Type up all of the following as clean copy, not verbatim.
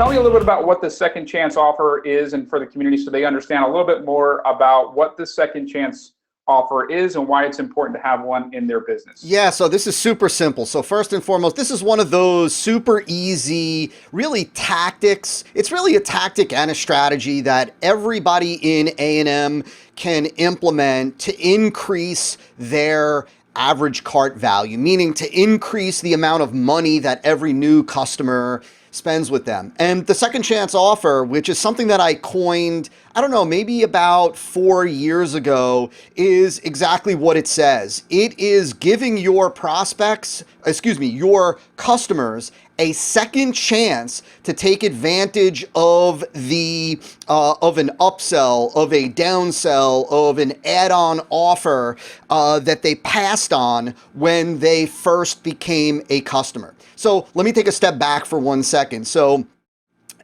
tell me a little bit about what the second chance offer is and for the community so they understand a little bit more about what the second chance offer is and why it's important to have one in their business. Yeah, so this is super simple. So first and foremost, this is one of those super easy, really tactics. It's really a tactic and a strategy that everybody in A&M can implement to increase their average cart value, meaning to increase the amount of money that every new customer spends with them. And the second chance offer, which is something that I coined, I don't know, maybe about 4 years ago, is exactly what it says. It is giving your your customers a second chance to take advantage of of an upsell, of a downsell, of an add-on offer that they passed on when they first became a customer. So let me take a step back for 1 second. So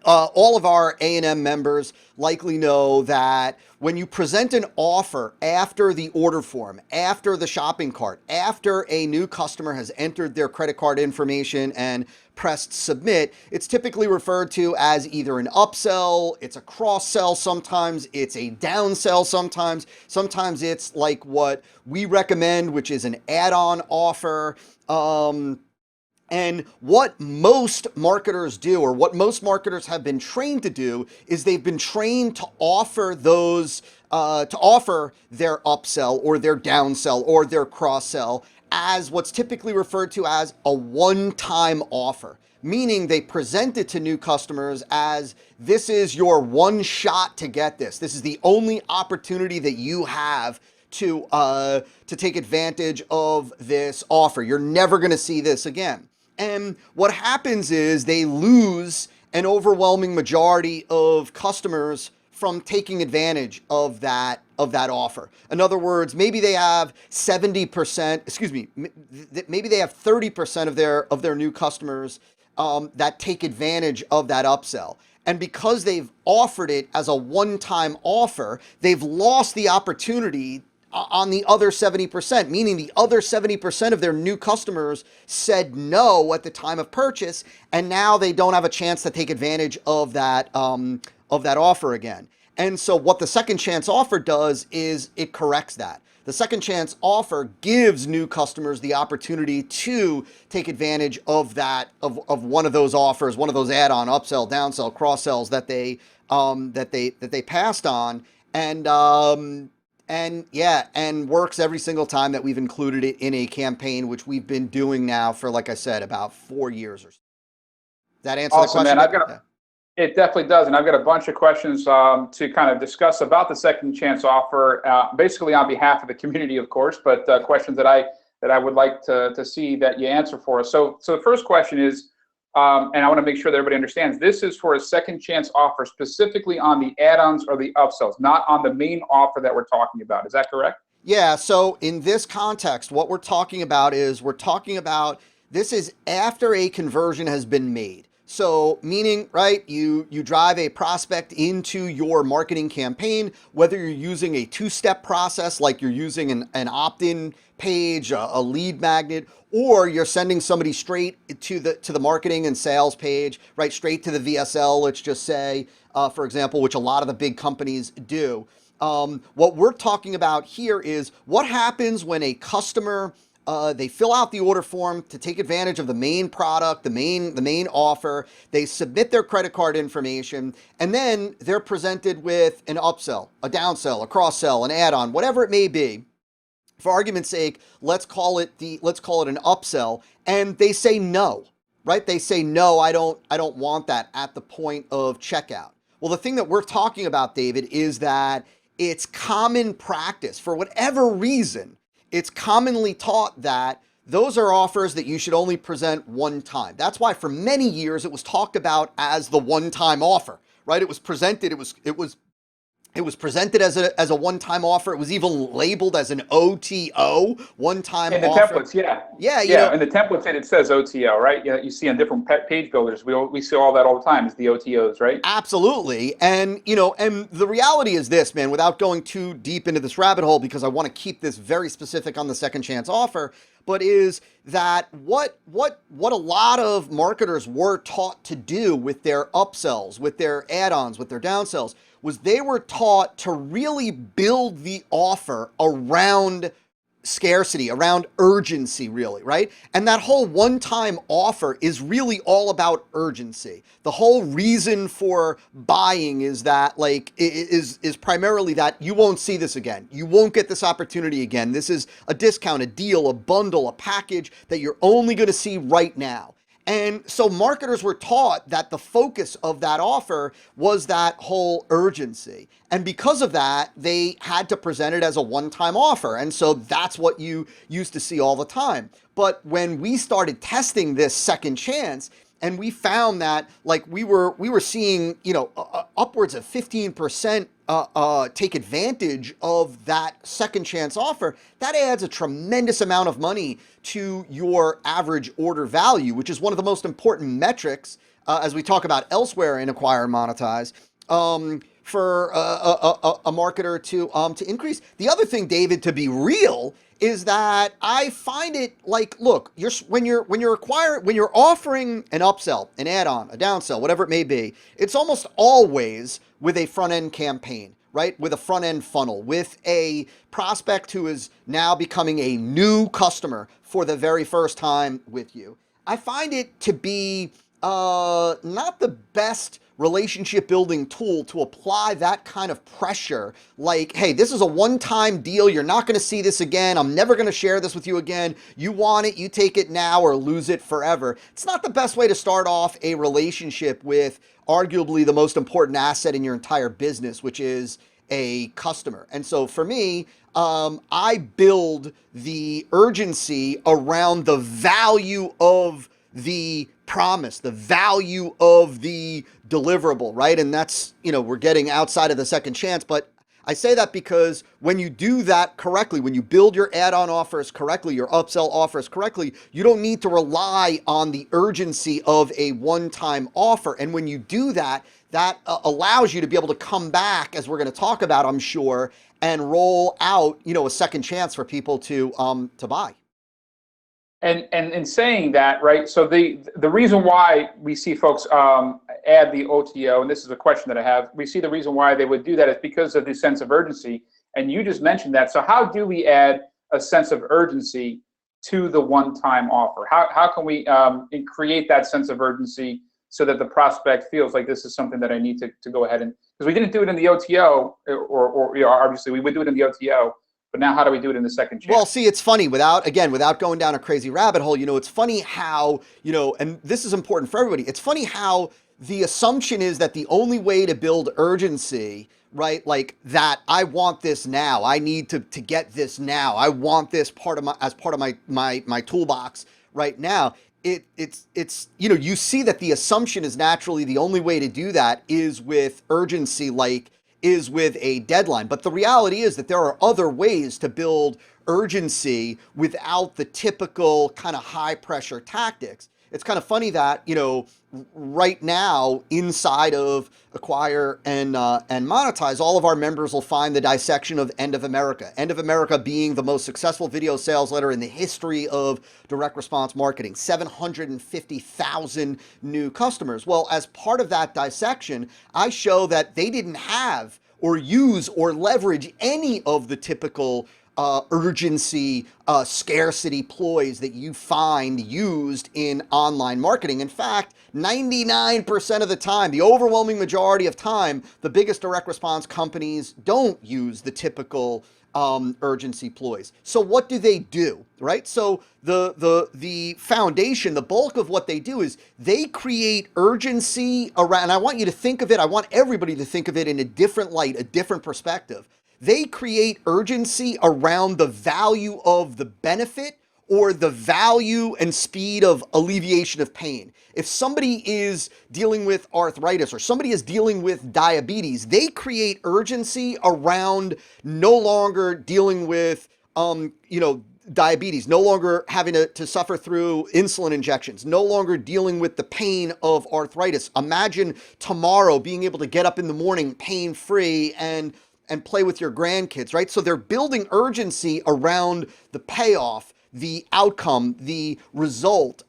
all of our A&M members likely know that when you present an offer after the order form, after the shopping cart, after a new customer has entered their credit card information and pressed submit, it's typically referred to as either an upsell, it's a cross-sell, sometimes it's a downsell, sometimes it's like what we recommend, which is an add-on offer. And what most marketers do, or what most marketers have been trained to do, is they've been trained to offer those, to offer their upsell or their downsell or their cross-sell as what's typically referred to as a one-time offer. Meaning they present it to new customers as this is your one shot to get this. This is the only opportunity that you have to take advantage of this offer. You're never going to see this again. And what happens is they lose an overwhelming majority of customers from taking advantage of that offer. In other words, maybe they have 70%, maybe they have 30% of their new customers that take advantage of that upsell. And because they've offered it as a one-time offer, they've lost the opportunity on the other 70%, meaning the other 70% of their new customers said no at the time of purchase, and now they don't have a chance to take advantage of that offer again. And so what the second chance offer does is it corrects that. The second chance offer gives new customers the opportunity to take advantage of of one of those offers, one of those add-on, upsell, downsell, cross-sells that they passed on, and works every single time that we've included it in a campaign, which we've been doing now for, like I said, about 4 years or so. Does that answer the question? Man. It definitely does, and I've got a bunch of questions to kind of discuss about the second chance offer, basically on behalf of the community, of course, but questions that I would like to see that you answer for us. So the first question is, and I want to make sure that everybody understands, this is for a second chance offer specifically on the add-ons or the upsells, not on the main offer that we're talking about. Is that correct? Yeah, so in this context, what we're talking about is this is after a conversion has been made. So meaning, right, you drive a prospect into your marketing campaign, whether you're using a two-step process, like you're using an opt-in page, a lead magnet, or you're sending somebody straight to the marketing and sales page, right, straight to the VSL, let's just say, for example, which a lot of the big companies do. What we're talking about here is what happens when a customer they fill out the order form to take advantage of the main product, the main offer. They submit their credit card information, and then they're presented with an upsell, a downsell, a cross-sell, an add-on, whatever it may be. For argument's sake, let's call it an upsell, and they say no, right? They say no, I don't want that at the point of checkout. Well, the thing that we're talking about, David, is that it's common practice for whatever reason. It's commonly taught that those are offers that you should only present one time. That's why for many years it was talked about as the one-time offer, right? It was presented, it was presented as a one-time offer. It was even labeled as an OTO, one-time offer. In the templates, yeah. Yeah, in the templates it says OTO, right? Yeah, you see on different page builders, we see all that all the time, is the OTOs, right? Absolutely. And, and the reality is this, man, without going too deep into this rabbit hole, because I want to keep this very specific on the second chance offer, but is that what a lot of marketers were taught to do with their upsells, with their add-ons, with their downsells, was they were taught to really build the offer around scarcity, around urgency, really, right? And that whole one-time offer is really all about urgency. The whole reason for buying is that, like, is primarily that you won't see this again. You won't get this opportunity again. This is a discount, a deal, a bundle, a package that you're only going to see right now. And so marketers were taught that the focus of that offer was that whole urgency. And because of that, they had to present it as a one-time offer. And so that's what you used to see all the time. But when we started testing this second chance, and we found that, like, we were seeing, upwards of 15% take advantage of that second chance offer, that adds a tremendous amount of money to your average order value, which is one of the most important metrics as we talk about elsewhere in Acquire and Monetize, for a marketer to increase. The other thing, David, to be real, is that I find it like, look, when you're offering an upsell, an add-on, a downsell, whatever it may be, it's almost always with a front-end campaign, right? With a front-end funnel, with a prospect who is now becoming a new customer for the very first time with you. I find it to be not the best relationship building tool to apply that kind of pressure. Like, hey, this is a one-time deal. You're not going to see this again. I'm never going to share this with you again. You want it, you take it now or lose it forever. It's not the best way to start off a relationship with arguably the most important asset in your entire business, which is a customer. And so for me, I build the urgency around the value of the promise, the value of the deliverable, right? And that's, we're getting outside of the second chance, but I say that because when you do that correctly, when you build your add-on offers correctly, your upsell offers correctly, you don't need to rely on the urgency of a one-time offer. And when you do that, that allows you to be able to come back, as we're going to talk about, I'm sure, and roll out, a second chance for people to buy. And in saying that, right, so the reason why we see folks add the OTO, and this is a question that I have, we see the reason why they would do that is because of the sense of urgency. And you just mentioned that. So how do we add a sense of urgency to the one-time offer? How can we create that sense of urgency so that the prospect feels like this is something that I need to go ahead and, because we didn't do it in the OTO, or obviously we would do it in the OTO, but now how do we do it in the second chance? Well, see, it's funny, without going down a crazy rabbit hole, it's funny how, and this is important for everybody, it's funny how the assumption is that the only way to build urgency, right, like that I want this now, I need to get this now, I want this as part of my toolbox right now. It's you see that the assumption is naturally the only way to do that is with urgency, is with a deadline. But the reality is that there are other ways to build urgency without the typical kind of high pressure tactics. It's kind of funny that, right now inside of Acquire and Monetize, all of our members will find the dissection of End of America. End of America being the most successful video sales letter in the history of direct response marketing, 750,000 new customers. Well, as part of that dissection, I show that they didn't have or use or leverage any of the typical urgency, scarcity ploys that you find used in online marketing. In fact, 99% of the time, the overwhelming majority of time, the biggest direct response companies don't use the typical urgency ploys. So what do? Right? So the foundation, the bulk of what they do is they create urgency around, and I want you to think of it, I want everybody to think of it in a different light, a different perspective. They create urgency around the value of the benefit or the value and speed of alleviation of pain. If somebody is dealing with arthritis or somebody is dealing with diabetes, they create urgency around no longer dealing with, diabetes, no longer having to suffer through insulin injections, no longer dealing with the pain of arthritis. Imagine tomorrow being able to get up in the morning pain-free and play with your grandkids, right? So they're building urgency around the payoff, the outcome, the result.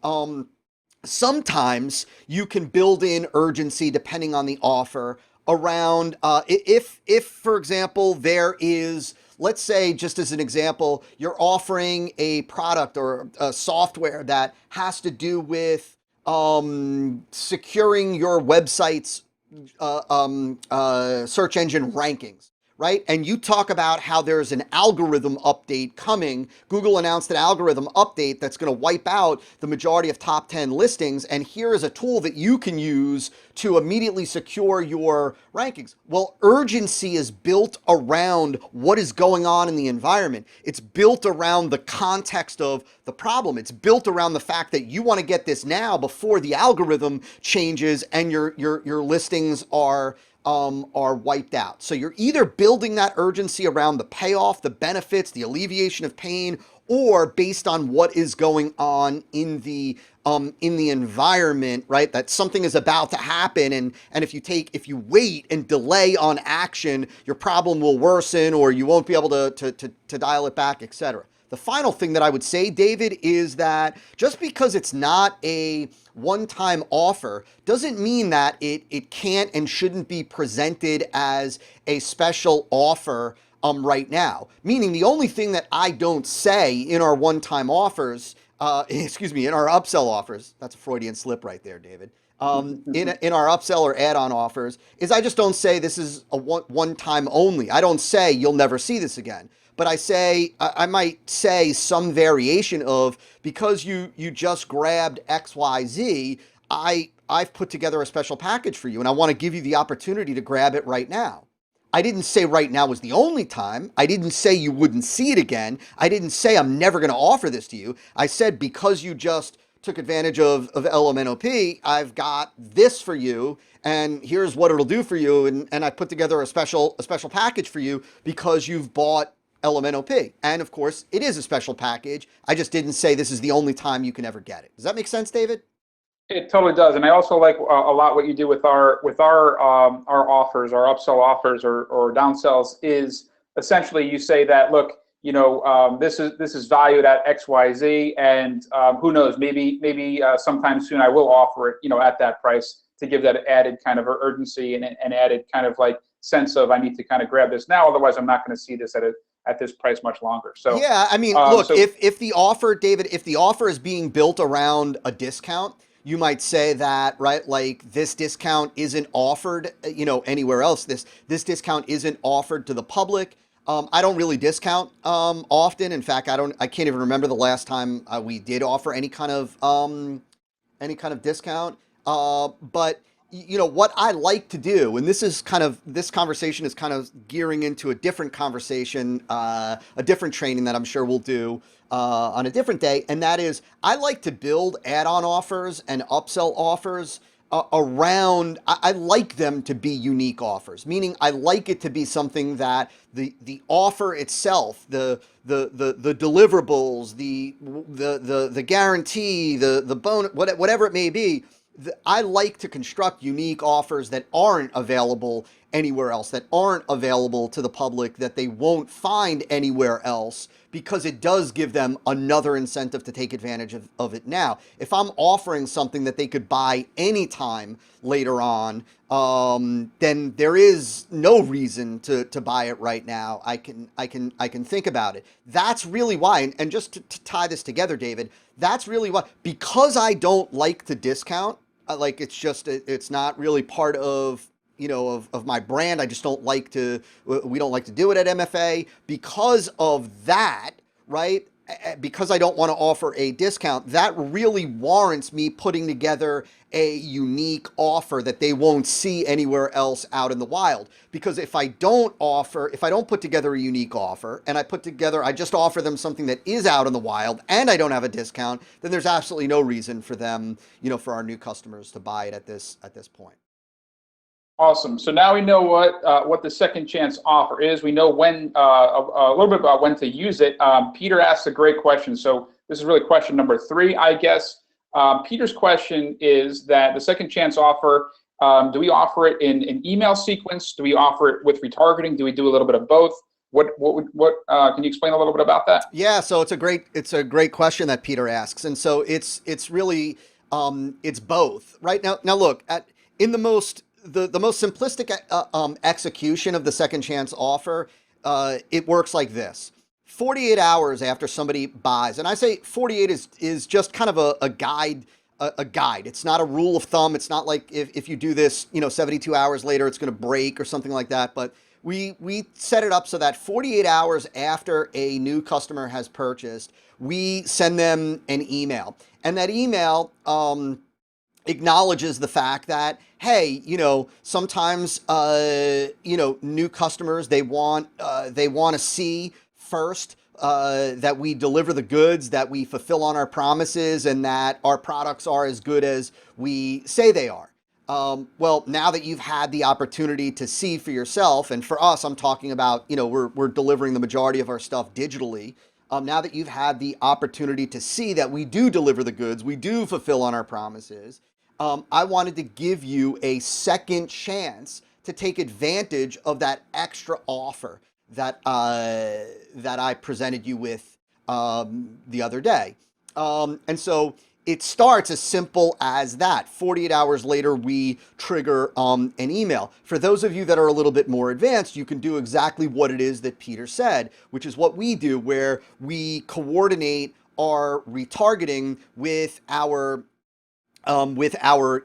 Sometimes you can build in urgency depending on the offer around if for example there is, let's say, just as an example, you're offering a product or a software that has to do with securing your website's search engine rankings, right? And you talk about how there's an algorithm update coming. Google announced an algorithm update that's going to wipe out the majority of top 10 listings. And here is a tool that you can use to immediately secure your rankings. Well, urgency is built around what is going on in the environment. It's built around the context of the problem. It's built around the fact that you want to get this now before the algorithm changes and your listings are wiped out. So you're either building that urgency around the payoff, the benefits, the alleviation of pain, or based on what is going on in the environment, right? That something is about to happen, and if you wait and delay on action, your problem will worsen, or you won't be able to dial it back, etc. The final thing that I would say, David, is that just because it's not a one-time offer doesn't mean that it can't and shouldn't be presented as a special offer right now. Meaning the only thing that I don't say in our one-time offers, in our upsell offers, that's a Freudian slip right there, David. In our upsell or add-on offers is I just don't say this is a one-time only. I don't say you'll never see this again. But I might say some variation of, because you just grabbed XYZ, I've put together a special package for you and I want to give you the opportunity to grab it right now. I didn't say right now was the only time. I didn't say you wouldn't see it again. I didn't say I'm never going to offer this to you. I said because you just took advantage of LMNOP, I've got this for you, and here's what it'll do for you. And I put together a special package for you because you've bought LMNOP. And of course, it is a special package. I just didn't say this is the only time you can ever get it. Does that make sense, David? It totally does, and I also like a lot what you do with our offers, our upsell offers or downsells. Is essentially you say that, look, this is valued at XYZ, and who knows, maybe sometime soon I will offer it, at that price, to give that added kind of urgency and added kind of like sense of I need to kind of grab this now, otherwise I'm not going to see this at this price much longer. So yeah, I mean, look, if the offer, David, if the offer is being built around a discount, you might say that, right? Like this discount isn't offered, anywhere else. This discount isn't offered to the public. I don't really discount often. In fact, I can't even remember the last time we did offer any kind of discount. But what I like to do, and this conversation is kind of gearing into a different conversation, a different training that I'm sure we'll do on a different day. And that is, I like to build add-on offers and upsell offers around, I like them to be unique offers, meaning I like it to be something that the offer itself, the deliverables, the guarantee, the bonus, whatever it may be, I like to construct unique offers that aren't available anywhere else, that aren't available to the public, that they won't find anywhere else, because it does give them another incentive to take advantage of it now. If I'm offering something that they could buy anytime later on, then there is no reason to buy it right now. I can think about it. That's really why, and just to tie this together, David, that's really why, because I don't like to discount, it's not really part of my brand. I just don't like to, we don't like to do it at MFA because of that, right? Because I don't want to offer a discount, that really warrants me putting together a unique offer that they won't see anywhere else out in the wild. Because if I don't put together a unique offer and I just offer them something that is out in the wild and I don't have a discount, then there's absolutely no reason for them, for our new customers to buy it at this point. Awesome. So now we know what the second chance offer is. We know when a little bit about when to use it. Peter asked a great question. So this is really question number 3, I guess. Peter's question is that the second chance offer, do we offer it in an email sequence? Do we offer it with retargeting? Do we do a little bit of both? Can you explain a little bit about that? Yeah, so it's a great question that Peter asks, and so it's really it's both right now. Look at in the most simplistic execution of the second chance offer, it works like this: 48 hours after somebody buys, and I say 48 is just kind of a guide. A guide. It's not a rule of thumb. It's not like if you do this, 72 hours later, it's going to break or something like that. But we set it up so that 48 hours after a new customer has purchased, we send them an email, and that email acknowledges the fact that, hey, sometimes new customers, they want to see first that we deliver the goods, that we fulfill on our promises, and that our products are as good as we say they are. Well, now that you've had the opportunity to see for yourself, and for us, I'm talking about, we're delivering the majority of our stuff digitally. Now that you've had the opportunity to see that we do deliver the goods, we do fulfill on our promises, I wanted to give you a second chance to take advantage of that extra offer that I presented you with the other day. And so it starts as simple as that. 48 hours later, we trigger an email. For those of you that are a little bit more advanced, you can do exactly what it is that Peter said, which is what we do, where we coordinate our retargeting with our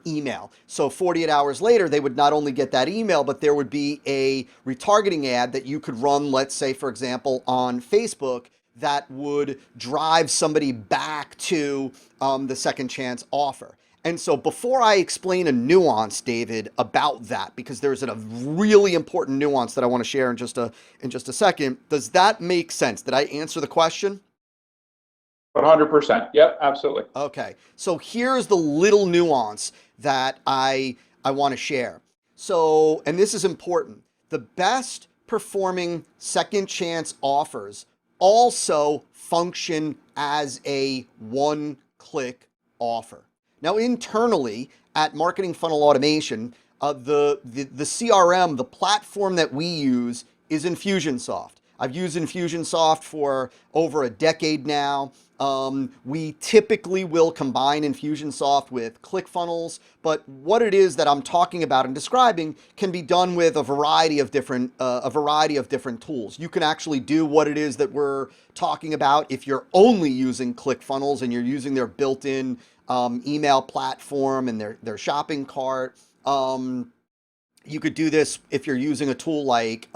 email. So 48 hours later, they would not only get that email, but there would be a retargeting ad that you could run, let's say, for example, on Facebook, that would drive somebody back to the second chance offer. And so before I explain a nuance, David, about that, because there's a really important nuance that I want to share in just a second, does that make sense? Did I answer the question? 100%. Yep, absolutely. Okay, so here's the little nuance that I want to share. So, and this is important, the best performing second chance offers also function as a one-click offer. Now, internally at Marketing Funnel Automation, the CRM, the platform that we use is Infusionsoft. I've used Infusionsoft for over a decade now. We typically will combine Infusionsoft with ClickFunnels, but what it is that I'm talking about and describing can be done with a variety of different tools. You can actually do what it is that we're talking about if you're only using ClickFunnels and you're using their built-in email platform and their shopping cart. You could do this if you're using a tool like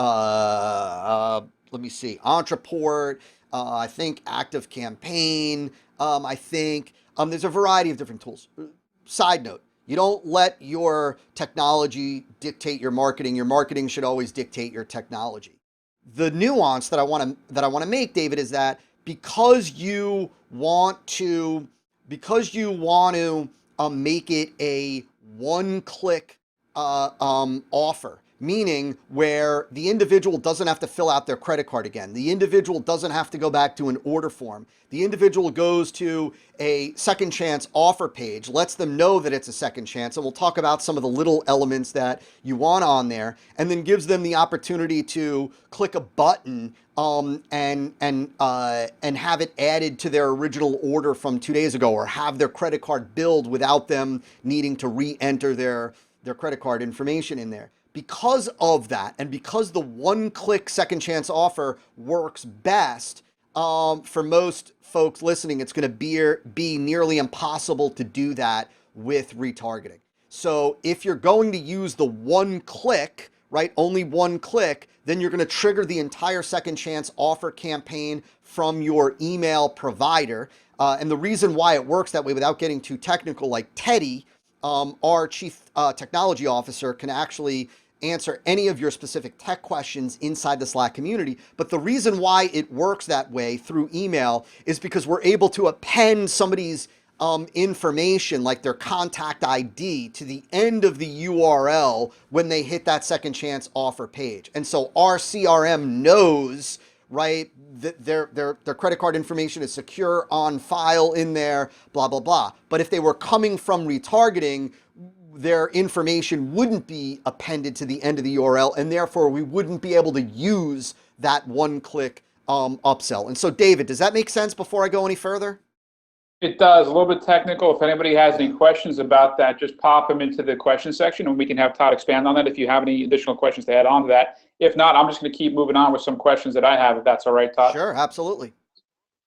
let me see, Ontraport. I think ActiveCampaign. I think there's a variety of different tools. Side note, you don't let your technology dictate your marketing. Your marketing should always dictate your technology. The nuance that I want to make, David, is that because you want to make it a one-click offer, meaning where the individual doesn't have to fill out their credit card again. The individual doesn't have to go back to an order form. The individual goes to a second chance offer page, lets them know that it's a second chance, and we'll talk about some of the little elements that you want on there, and then gives them the opportunity to click a button and have it added to their original order from 2 days ago, or have their credit card billed without them needing to re-enter their credit card information in there. Because of that, and because the one-click second chance offer works best, for most folks listening, it's going to be nearly impossible to do that with retargeting. So if you're going to use the one click, right, only one click, then you're going to trigger the entire second chance offer campaign from your email provider. And the reason why it works that way, without getting too technical, like Teddy, our chief technology officer, can actually answer any of your specific tech questions inside the Slack community. But the reason why it works that way through email is because we're able to append somebody's information, like their contact ID, to the end of the URL when they hit that second chance offer page. And so our CRM knows, right, that their credit card information is secure on file in there, blah, blah, blah. But if they were coming from retargeting, their information wouldn't be appended to the end of the URL, and therefore we wouldn't be able to use that one-click upsell. And so, David, does that make sense before I go any further? It does. A little bit technical. If anybody has Yeah. any questions about that, just pop them into the question section and we can have Todd expand on that if you have any additional questions to add on to that. If not, I'm just going to keep moving on with some questions that I have, if that's all right, Todd. Sure, absolutely.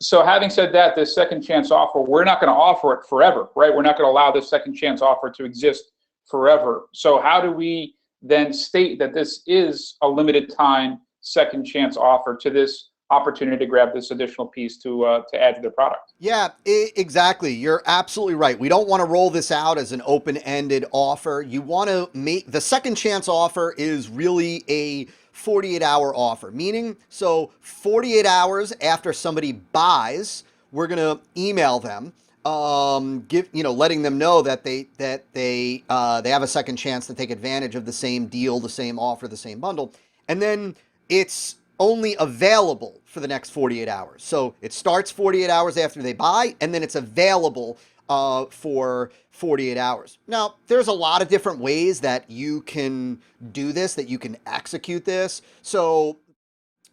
So having said that, this second chance offer, we're not going to offer it forever, right? We're not going to allow this second chance offer to exist forever. So how do we then state that this is a limited time second chance offer to this opportunity to grab this additional piece to add to their product? Yeah, exactly. You're absolutely right. We don't want to roll this out as an open-ended offer. You want to make the second chance offer is really a 48-hour offer, meaning so 48 hours after somebody buys, we're going to email them, letting them know that they have a second chance to take advantage of the same deal, the same offer, the same bundle, and then it's only available for the next 48 hours. So it starts 48 hours after they buy, and then it's available for 48 hours. Now, there's a lot of different ways that you can do this, that you can execute this. So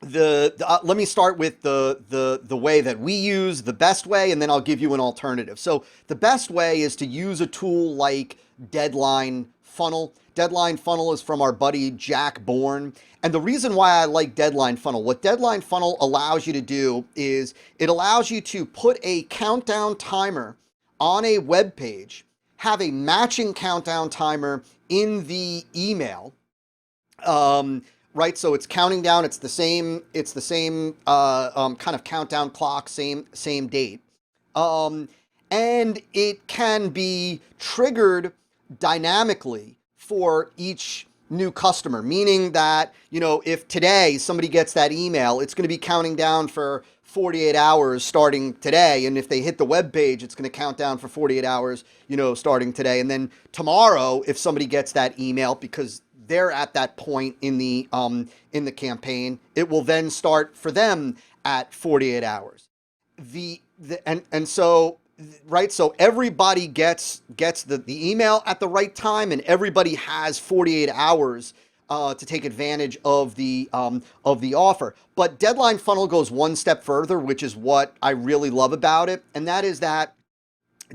let me start with the way that we use, the best way, and then I'll give you an alternative. So the best way is to use a tool like Deadline Funnel. Deadline Funnel is from our buddy Jack Bourne. And the reason why I like Deadline Funnel, what Deadline Funnel allows you to do is it allows you to put a countdown timer on a web page, have a matching countdown timer in the email, right? So it's counting down. It's the same kind of countdown clock, same date, and it can be triggered dynamically for each new customer, meaning that, if today somebody gets that email, it's going to be counting down for 48 hours starting today. And if they hit the web page, it's going to count down for 48 hours, starting today. And then tomorrow, if somebody gets that email, because they're at that point in the campaign, it will then start for them at 48 hours. So everybody gets the email at the right time, and everybody has 48 hours to take advantage of the offer. But Deadline Funnel goes one step further, which is what I really love about it, and that is that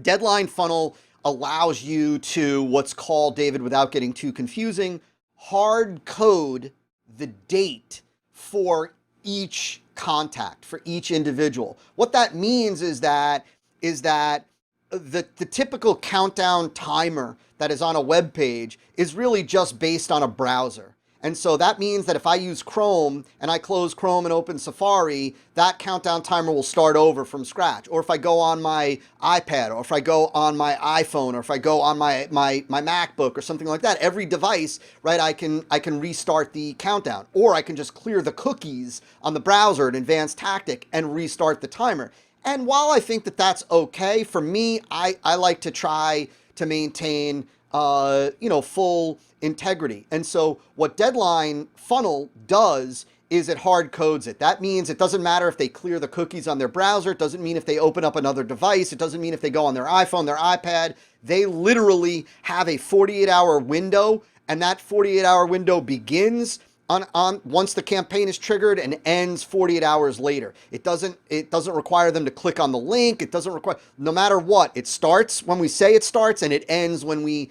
Deadline Funnel allows you to, what's called, David, without getting too confusing, hard code the date for each contact, for each individual. What that means is that the typical countdown timer that is on a web page is really just based on a browser. And so that means that if I use Chrome and I close Chrome and open Safari, that countdown timer will start over from scratch. Or if I go on my iPad, or if I go on my iPhone, or if I go on my MacBook or something like that, every device, right, I can restart the countdown. Or I can just clear the cookies on the browser, an advanced tactic, and restart the timer. And while I think that that's okay, for me, I like to try to maintain, full integrity. And so what Deadline Funnel does is it hard codes it. That means it doesn't matter if they clear the cookies on their browser. It doesn't mean if they open up another device. It doesn't mean if they go on their iPhone, their iPad. They literally have a 48-hour window, and that 48-hour window begins on once the campaign is triggered and ends 48 hours later. It doesn't require them to click on the link. It doesn't require, no matter what, it starts when we say it starts and it ends when we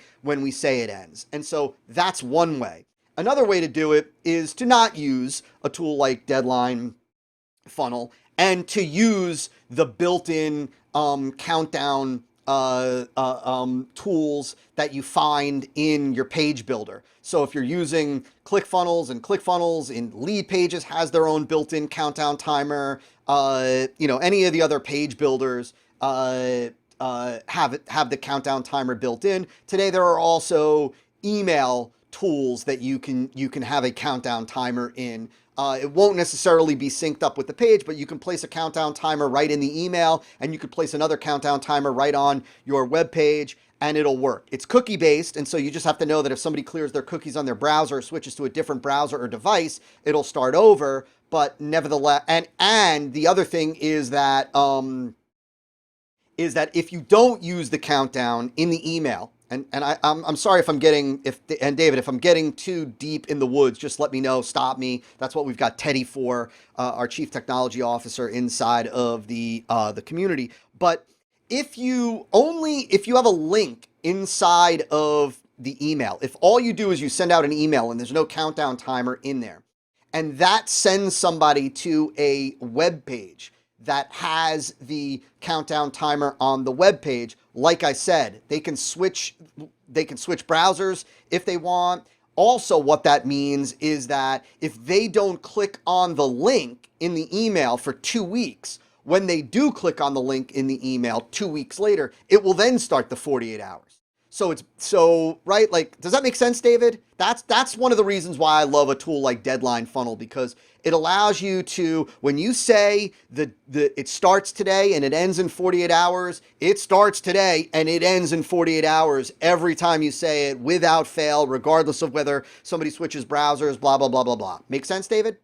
say it ends. And so that's one way. Another way to do it is to not use a tool like Deadline Funnel and to use the built-in countdown tools that you find in your page builder. So if you're using ClickFunnels, and ClickFunnels in Lead Pages has their own built-in countdown timer, any of the other page builders have the countdown timer built in. Today there are also email tools that you can have a countdown timer in. It won't necessarily be synced up with the page, but you can place a countdown timer right in the email, and you could place another countdown timer right on your web page, and it'll work. It's cookie based, and so you just have to know that if somebody clears their cookies on their browser or switches to a different browser or device, it'll start over. But nevertheless, and the other thing is that if you don't use the countdown in the email I'm sorry if I'm getting and David, if I'm getting too deep in the woods, just let me know, stop me. That's what we've got Teddy for, our chief technology officer inside of the community. But if you have a link inside of the email, if all you do is you send out an email and there's no countdown timer in there, and that sends somebody to a web page that has the countdown timer on the web page, like I said, they can switch browsers if they want. Also, what that means is that if they don't click on the link in the email for 2 weeks, when they do click on the link in the email 2 weeks later, it will then start the 48 hours. So right, like, does that make sense, David? That's one of the reasons why I love a tool like Deadline Funnel, because it allows you to, when you say it starts today and it ends in 48 hours, it starts today and it ends in 48 hours every time you say it, without fail, regardless of whether somebody switches browsers, blah, blah, blah, blah, blah. Make sense, David?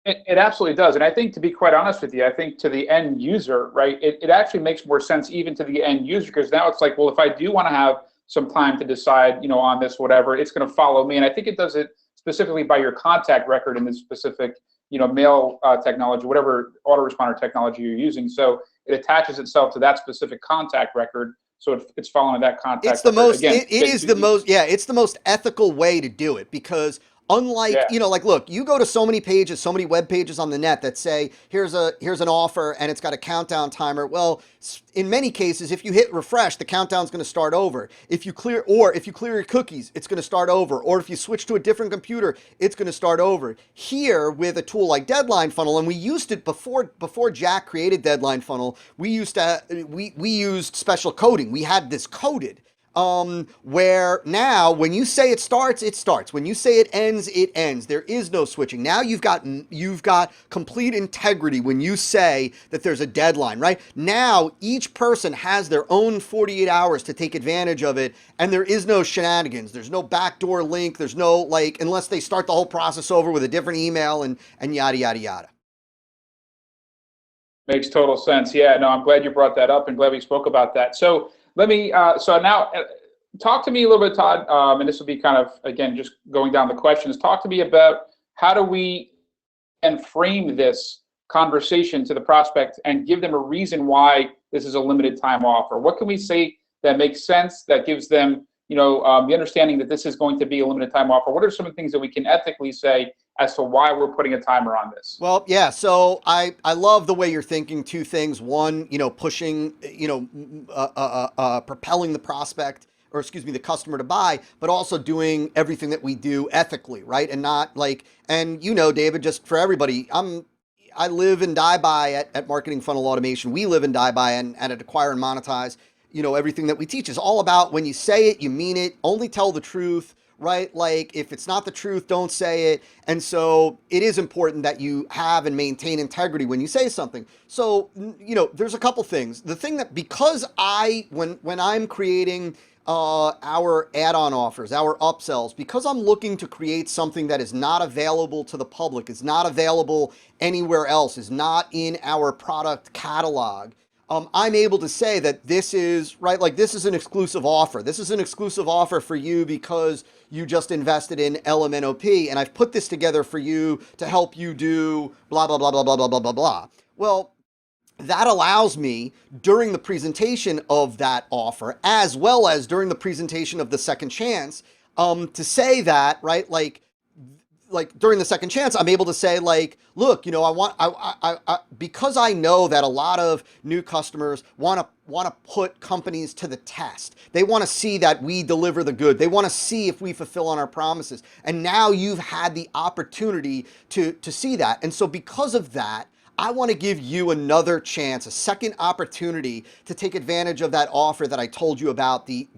It absolutely does. And I think, to be quite honest with you, I think to the end user, right, it actually makes more sense even to the end user, because now it's like, well, if I do want to have some time to decide, on this, whatever, it's going to follow me. And I think it does it specifically by your contact record in this specific, mail technology, whatever autoresponder technology you're using. So it attaches itself to that specific contact record. So it's following that contact. It's the record. most, Again, it is the most, yeah, it's the most ethical way to do it, because unlike, yeah. like, look, you go to so many pages, so many web pages on the net that say, here's an offer and it's got a countdown timer. Well, in many cases, if you hit refresh, the countdown's going to start over. If you clear your cookies, it's going to start over. Or if you switch to a different computer, it's going to start over. Here, with a tool like Deadline Funnel, and we used it before Jack created Deadline Funnel, we used special coding. We had this coded. Where now when you say it starts, it starts. When you say it ends, it ends. There is no switching. Now you've got complete integrity when you say that there's a deadline, right? Now each person has their own 48 hours to take advantage of it, and there is no shenanigans. There's no backdoor link. There's no, like, unless they start the whole process over with a different email and yada, yada, yada. Makes total sense. Yeah, no, I'm glad you brought that up and glad we spoke about that. So let me, so now talk to me a little bit, Todd, and this will be kind of, again, just going down the questions. Talk to me about how do we and frame this conversation to the prospect and give them a reason why this is a limited time offer. What can we say that makes sense, that gives them, the understanding that this is going to be a limited time offer? What are some of the things that we can ethically say as to why we're putting a timer on this? Well, yeah. So I love the way you're thinking. Two things. One, pushing, propelling the prospect, or excuse me, the customer to buy, but also doing everything that we do ethically, right? And not like, and David, just for everybody, I live and die by at Marketing Funnel Automation. We live and die by, and at Acquire and Monetize, everything that we teach is all about, when you say it, you mean it, only tell the truth. Right? Like, if it's not the truth, don't say it. And so it is important that you have and maintain integrity when you say something. So, there's a couple things. The thing that, because when I'm creating our add-on offers, our upsells, because I'm looking to create something that is not available to the public, is not available anywhere else, is not in our product catalog, I'm able to say that this is, right, like, this is an exclusive offer. This is an exclusive offer for you because you just invested in LMNOP, and I've put this together for you to help you do blah, blah, blah, blah, blah, blah, blah, blah, blah. Well, that allows me, during the presentation of that offer, as well as during the presentation of the second chance, to say that, right, like during the second chance, I'm able to say, like, look, because I know that a lot of new customers want to put companies to the test. They want to see that we deliver the good. They want to see if we fulfill on our promises. And now you've had the opportunity to see that. And so because of that, I want to give you another chance, a second opportunity to take advantage of that offer that I told you about the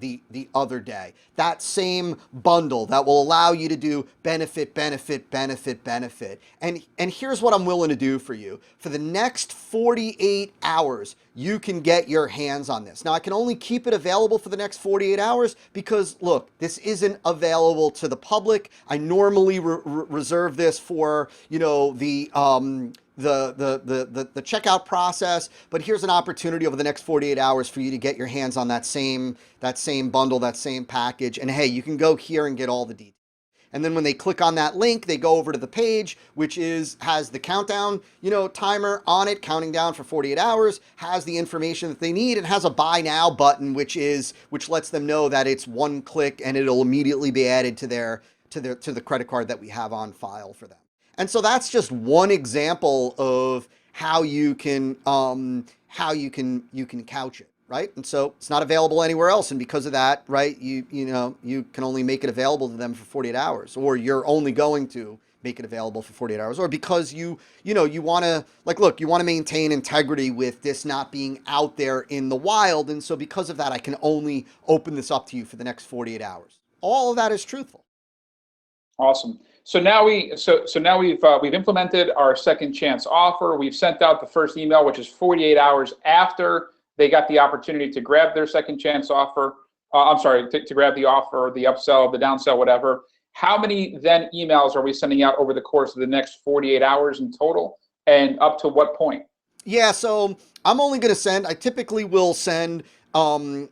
other day. That same bundle that will allow you to do benefit, benefit, benefit, benefit. And here's what I'm willing to do for you. For the next 48 hours, you can get your hands on this. Now, I can only keep it available for the next 48 hours because, look, this isn't available to the public. I normally reserve this for, the checkout process, but here's an opportunity over the next 48 hours for you to get your hands on that same bundle, that same package, and hey, you can go here and get all the details. And then when they click on that link, they go over to the page, which has the countdown, timer on it, counting down for 48 hours, has the information that they need, and has a buy now button, which lets them know that it's one click and it'll immediately be added to the credit card that we have on file for them. And so that's just one example of how you can couch it. Right. And so it's not available anywhere else. And because of that, right, you can only make it available to them for 48 hours, or you're only going to make it available for 48 hours, or because you want to, look, you want to maintain integrity with this not being out there in the wild. And so because of that, I can only open this up to you for the next 48 hours. All of that is truthful. Awesome. So now we've implemented our second chance offer. We've sent out the first email, which is 48 hours after they got the opportunity to grab their second chance offer. To grab the offer, the upsell, the downsell, whatever. How many then emails are we sending out over the course of the next 48 hours in total, and up to what point? Yeah, so I'm only going to send. I typically will send 3 emails,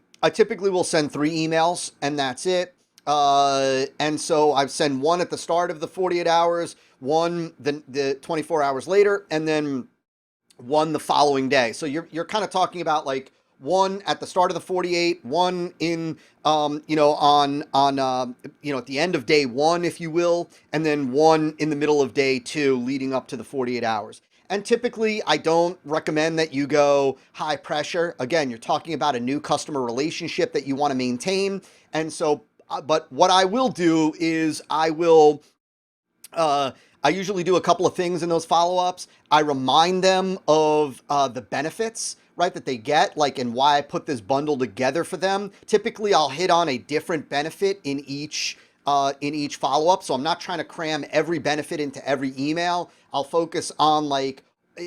and that's it. And so I send one at the start of the 48 hours, one the 24 hours later, and then one the following day. So you're kind of talking about like one at the start of the 48, one in at the end of day 1, if you will, and then one in the middle of day 2 leading up to the 48 hours. And typically, I don't recommend that you go high pressure. Again, you're talking about a new customer relationship that you want to maintain. And so, but what I will do is I usually do a couple of things in those follow-ups. I remind them of the benefits, right, that they get, and why I put this bundle together for them. Typically, I'll hit on a different benefit in each follow-up. So I'm not trying to cram every benefit into every email. I'll focus on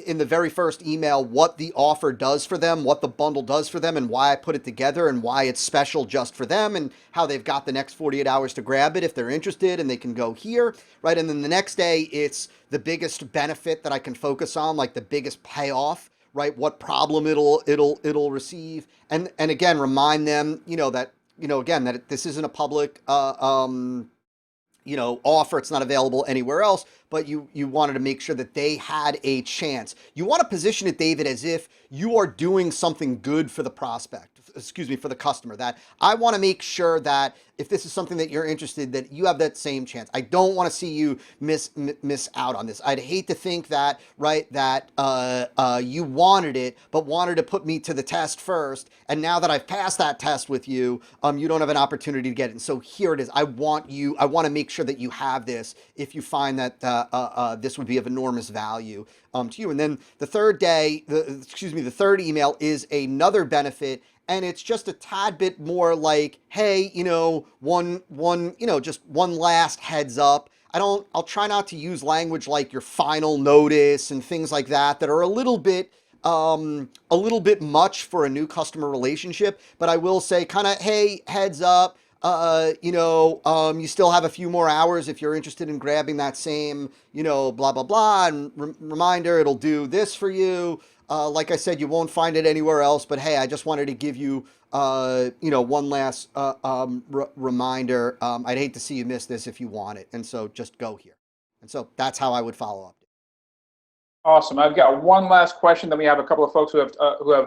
in the very first email, what the offer does for them, what the bundle does for them, and why I put it together, and why it's special just for them, and how they've got the next 48 hours to grab it if they're interested, and they can go here, right? And then the next day, it's the biggest benefit that I can focus on, the biggest payoff, right? What problem it'll receive, and again, remind them, that this isn't a public offer. It's not available anywhere else, but you wanted to make sure that they had a chance. You want to position it, David, as if you are doing something good for the for the customer, that I want to make sure that if this is something that you're interested, that you have that same chance. I don't want to see you miss out on this. I'd hate to think that, right, that you wanted it, but wanted to put me to the test first, and now that I've passed that test with you, you don't have an opportunity to get it. And so here it is. I want to make sure that you have this if you find that this would be of enormous value to you. And then the third third email is another benefit. And it's just a tad bit more like, hey, just one last heads up. I'll try not to use language like your final notice and things like that are a little bit much for a new customer relationship. But I will say kind of, hey, heads up, you still have a few more hours if you're interested in grabbing that same, blah, blah, blah. And reminder, it'll do this for you. Like I said, you won't find it anywhere else, but hey, I just wanted to give you, one last reminder. I'd hate to see you miss this if you want it. And so just go here. And so that's how I would follow up. Awesome. I've got one last question. Then we have a couple of folks who have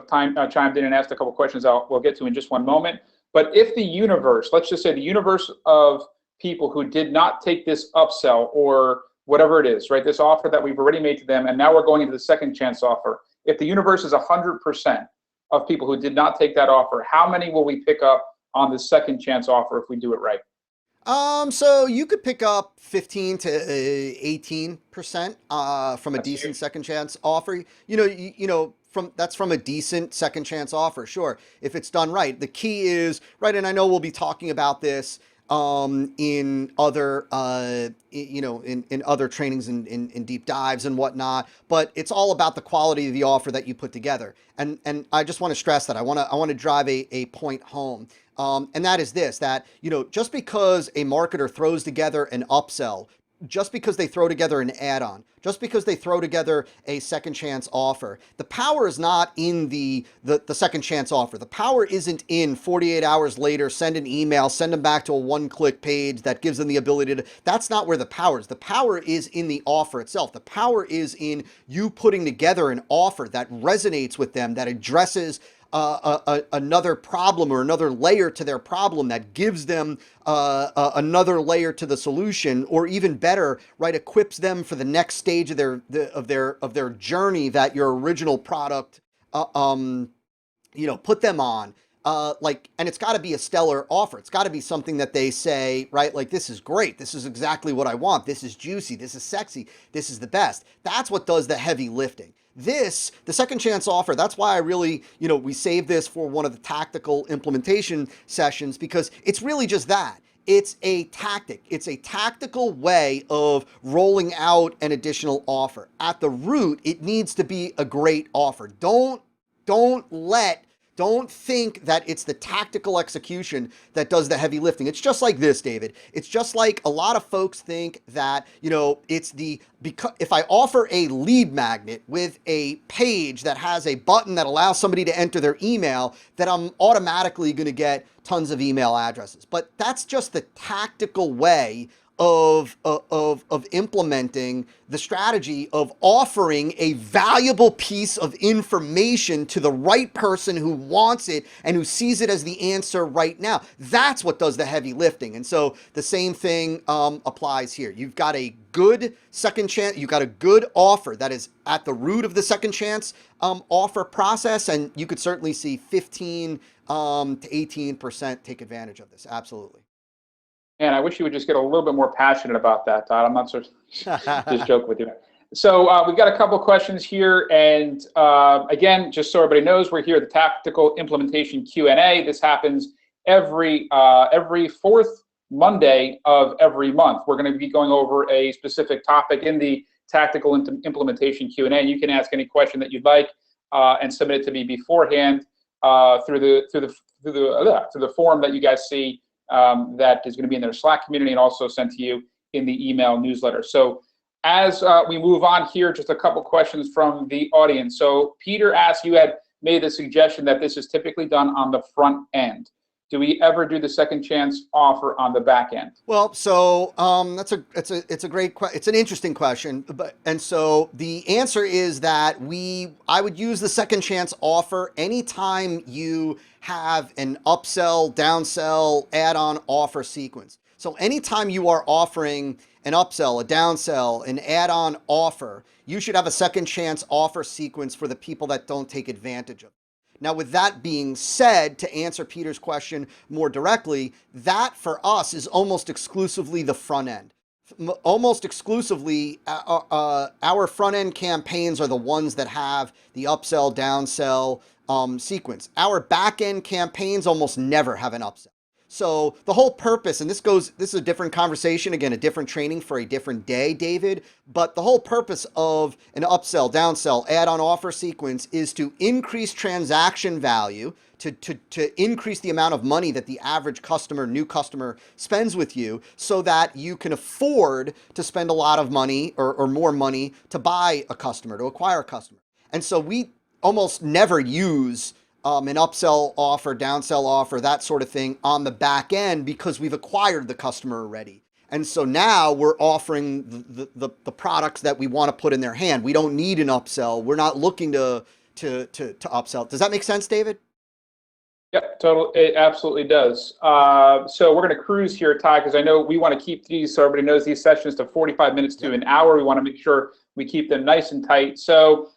chimed in and asked a couple of questions we'll get to in just one moment. But if the universe, let's just say the universe of people who did not take this upsell or whatever it is, right, this offer that we've already made to them, and now we're going into the second chance offer. If the universe is 100% of people who did not take that offer, how many will we pick up on the second chance offer if we do it right? So you could pick up 15 to 18% from a decent huge. second chance offer. That's from a decent second chance offer. Sure, if it's done right. The key is right, and I know we'll be talking about this in other in other trainings and in deep dives and whatnot, but it's all about the quality of the offer that you put together. And I just want to stress that I want to drive a point home. And that is this, that, just because a marketer throws together an upsell just because they throw together an add-on, just because they throw together a second chance offer, the power is not in the second chance offer. The power isn't in 48 hours later, send an email, send them back to a one-click page that gives them the ability to, that's not where the power is. The power is in the offer itself. The power is in you putting together an offer that resonates with them, that addresses another problem or another layer to their problem, that gives them another layer to the solution, or even better, right, equips them for the next stage of their journey that your original product put them on. And it's got to be a stellar offer. It's got to be something that they say, right, like, this is great, this is exactly what I want, this is juicy, this is sexy, this is the best. That's what does the heavy lifting. The second chance offer, that's why I really, we saved this for one of the tactical implementation sessions, because it's really just that. It's a tactic. It's a tactical way of rolling out an additional offer. At the root, it needs to be a great offer. Don't think that it's the tactical execution that does the heavy lifting. It's just like this, David. It's just like a lot of folks think that, because if I offer a lead magnet with a page that has a button that allows somebody to enter their email, that I'm automatically going to get tons of email addresses. But that's just the tactical way of implementing the strategy of offering a valuable piece of information to the right person who wants it and who sees it as the answer right now. That's what does the heavy lifting. And so the same thing applies here. You've got a good second chance, you've got a good offer that is at the root of the second chance offer process, and you could certainly see 15 to 18% take advantage of this. Absolutely. And I wish you would just get a little bit more passionate about that, Todd. I'm not just joking with you. So we've got a couple questions here, and again, just so everybody knows, we're here at the Tactical Implementation Q&A. This happens every fourth Monday of every month. We're going to be going over a specific topic in the Tactical Implementation Q&A, and you can ask any question that you'd like and submit it to me beforehand through the form that you guys see. That is going to be in their Slack community and also sent to you in the email newsletter. So as we move on here, just a couple questions from the audience. So Peter asked, you had made the suggestion that this is typically done on the front end. Do we ever do the second chance offer on the back end? Well, so it's an interesting question, and so the answer is that I would use the second chance offer anytime you have an upsell, downsell, add-on offer sequence. So anytime you are offering an upsell, a downsell, an add-on offer, you should have a second chance offer sequence for the people that don't take advantage of it. Now, with that being said, to answer Peter's question more directly, that for us is almost exclusively the front end. Almost exclusively, our front end campaigns are the ones that have the upsell, downsell sequence. Our back end campaigns almost never have an upsell. So the whole purpose, and this is a different conversation, again, a different training for a different day, David, but the whole purpose of an upsell, downsell, add-on offer sequence is to increase transaction value, to increase the amount of money that the average customer, new customer, spends with you, so that you can afford to spend a lot of money or more money to buy a customer, to acquire a customer. And so we almost never use an upsell offer, downsell offer, that sort of thing on the back end, because we've acquired the customer already. And so now we're offering the products that we want to put in their hand. We don't need an upsell. We're not looking to upsell. Does that make sense, David? Yep, it absolutely does. So we're going to cruise here, Ty, because I know we want to keep these, so everybody knows, these sessions to 45 minutes to an hour. We want to make sure we keep them nice and tight. So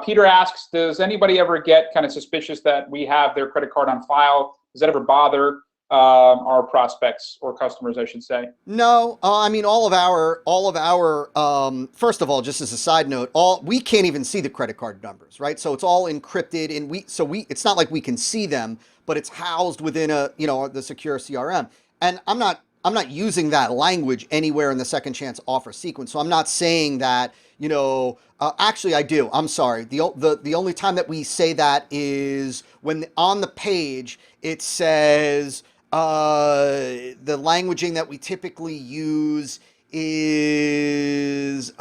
Peter asks, does anybody ever get kind of suspicious that we have their credit card on file? Does that ever bother our prospects or customers, I should say? No, I mean, all of our first of all, just as a side note, we can't even see the credit card numbers, right? So it's all encrypted, and it's not like we can see them, but it's housed within the secure CRM. And I'm not using that language anywhere in the second chance offer sequence. So I'm not saying that, actually I do. I'm sorry. The only time that we say that is when on the page it says, the languaging that we typically use is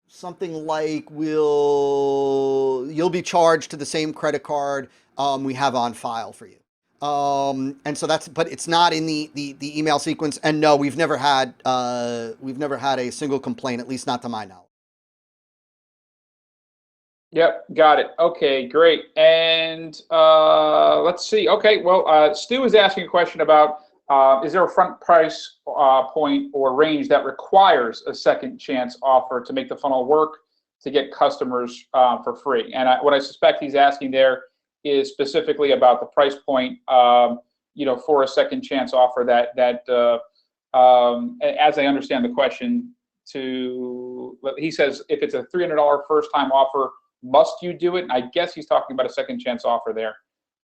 something like you'll be charged to the same credit card we have on file for you. And so but it's not in the email sequence. And no, we've never had a single complaint, at least not to my knowledge. Yep, got it. Okay, great. And let's see. Okay, well, Stu is asking a question about is there a front price point or range that requires a second chance offer to make the funnel work to get customers for free? And what I suspect he's asking there is specifically about the price point, for a second chance offer as I understand the question, he says if it's a $300 first time offer, must you do it? And I guess he's talking about a second chance offer there.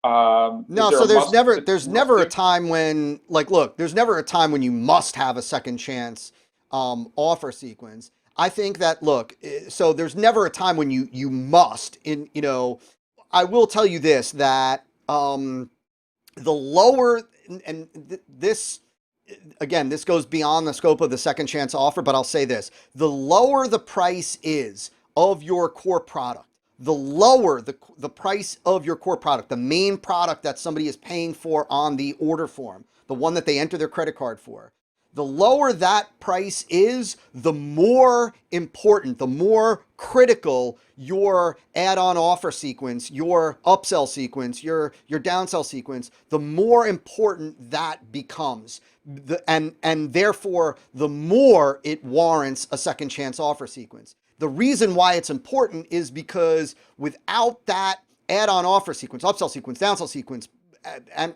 No, so there's never a time when, look, there's never a time when you must have a second chance offer sequence. I think that, look, so there's never a time when you must. I will tell you this, that the lower, this, again, this goes beyond the scope of the second chance offer, but I'll say this: the lower the price is of your core product, the lower the price of your core product, the main product that somebody is paying for on the order form, the one that they enter their credit card for, the lower that price is, the more important, the more critical your add-on offer sequence, your upsell sequence, your downsell sequence, the more important that becomes. And therefore, the more it warrants a second chance offer sequence. The reason why it's important is because without that add-on offer sequence, upsell sequence, downsell sequence, and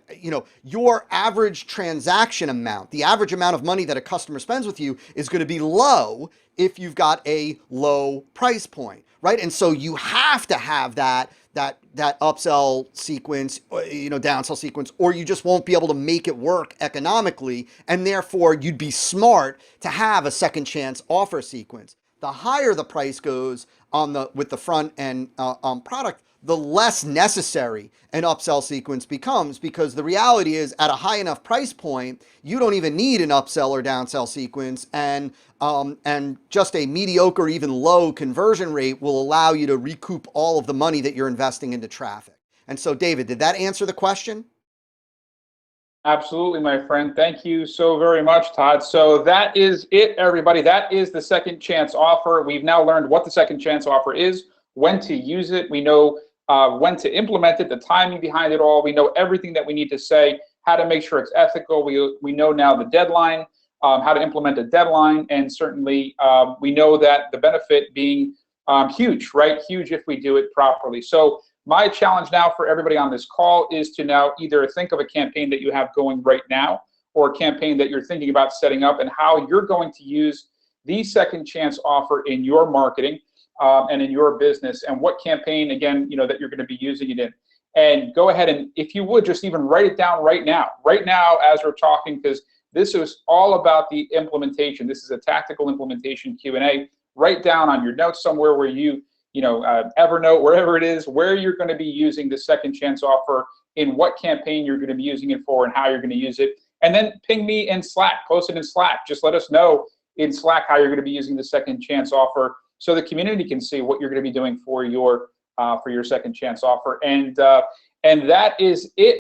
your average transaction amount, the average amount of money that a customer spends with you, is going to be low if you've got a low price point, right? And so you have to have that upsell sequence, downsell sequence, or you just won't be able to make it work economically. And therefore, you'd be smart to have a second chance offer sequence. The higher the price goes with the front end product, the less necessary an upsell sequence becomes, because the reality is, at a high enough price point, you don't even need an upsell or downsell sequence, and just a mediocre, even low conversion rate will allow you to recoup all of the money that you're investing into traffic. And so, David, did that answer the question? Absolutely, my friend. Thank you so very much, Todd. So that is it, everybody. That is the second chance offer. We've now learned what the second chance offer is, when to use it. We know when to implement it, the timing behind it all. We know everything that we need to say, how to make sure it's ethical. We know now the deadline, how to implement a deadline, and certainly we know that the benefit being huge, right? Huge if we do it properly. So my challenge now for everybody on this call is to now either think of a campaign that you have going right now, or a campaign that you're thinking about setting up, and how you're going to use the second chance offer in your marketing and in your business, and what campaign, again, that you're going to be using it in. And go ahead and, if you would, just even write it down right now as we're talking, because this is all about the implementation. This is a tactical implementation Q&A. Write down on your notes somewhere where Evernote, wherever it is, where you're going to be using the second chance offer, in what campaign you're going to be using it for, and how you're going to use it. And then ping me in Slack, post it in Slack. Just let us know in Slack how you're going to be using the second chance offer, so the community can see what you're going to be doing for your second chance offer. And that is it.